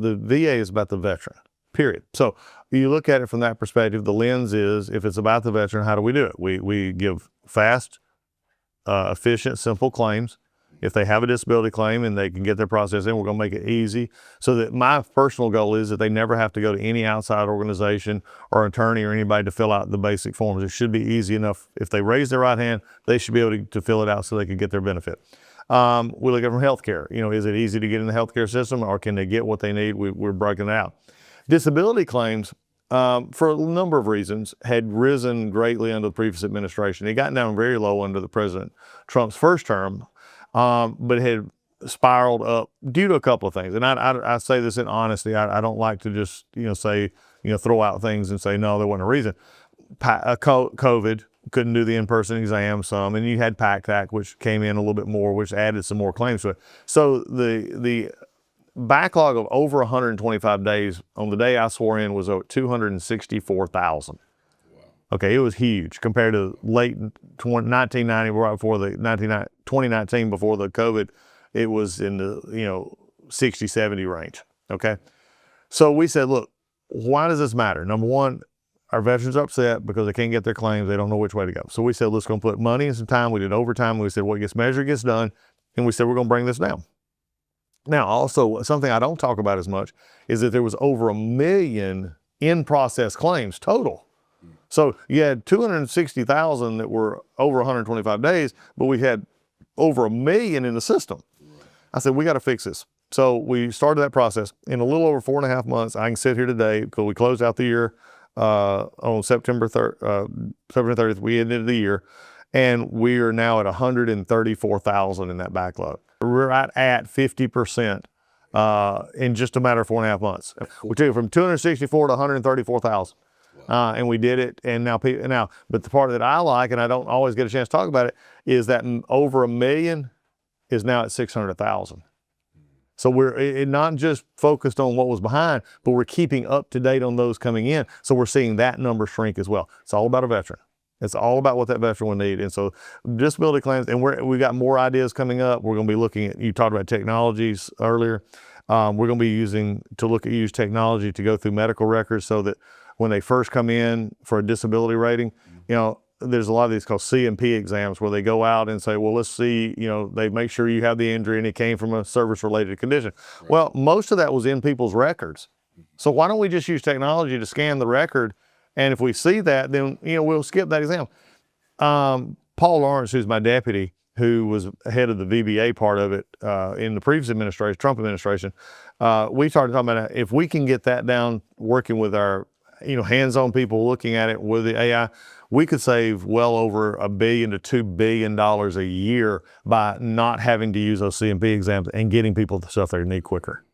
the VA is about the veteran, period. So you look at it from that perspective. The lens is, if it's about the veteran, how do we do it? We give fast, efficient, simple claims. If they have a disability claim and they can get their process in, we're going to make it easy. So that my personal goal is that they never have to go to any outside organization or attorney or anybody to fill out the basic forms. It should be easy enough. If they raise their right hand, they should be able to fill it out so they can get their benefit. We look at from healthcare. You know, is it easy to get in the healthcare system, or can they get what they need? We're breaking it out. Disability claims, for a number of reasons, had risen greatly under the previous administration. It got down very low under the President Trump's first term. But it had spiraled up due to a couple of things. And I say this in honesty. I don't like to just, say, throw out things and say, no, there wasn't a reason. COVID, couldn't do the in-person exam some, and you had PACT Act, which came in a little bit more, which added some more claims to it. So the backlog of over 125 days on the day I swore in was over 264,000. Okay, it was huge compared to late 1990, right before the 2019, before the COVID. It was in the 60, 70 range. Okay, so we said, look, why does this matter? Number one, our veterans are upset because they can't get their claims. They don't know which way to go. So we said, let's go put money and some time. We did overtime. We said, what gets measured gets done, and we said we're going to bring this down. Now, also something I don't talk about as much is that there was over 1 million in-process claims total. So you had 260,000 that were over 125 days, but we had over 1 million in the system. I said, we got to fix this. So we started that process. In a little over 4.5 months, I can sit here today because we closed out the year on September 30th. We ended the year, and we are now at 134,000 in that backlog. We're right at 50% in just a matter of 4.5 months. We took it from 264 to 134,000. And we did it, and but the part that I like, and I don't always get a chance to talk about it, is that over 1 million is now at 600,000. So we're not just focused on what was behind, but we're keeping up to date on those coming in. So we're seeing that number shrink as well. It's all about a veteran. It's all about what that veteran will need. And so disability claims, and we got more ideas coming up. We're going to be looking at, you talked about technologies earlier. We're going to be use technology to go through medical records so that when they first come in for a disability rating, there's a lot of these called C&P exams where they go out and say, well, let's see, they make sure you have the injury and it came from a service-related condition. Right. Well, most of that was in people's records. So why don't we just use technology to scan the record? And if we see that, then, we'll skip that exam. Paul Lawrence, who's my deputy, who was head of the VBA part of it in the previous administration, Trump administration, we started talking about if we can get that down, working with our hands-on people looking at it with the AI, we could save well over $1 billion to $2 billion a year by not having to use those C&P exams and getting people the stuff they need quicker.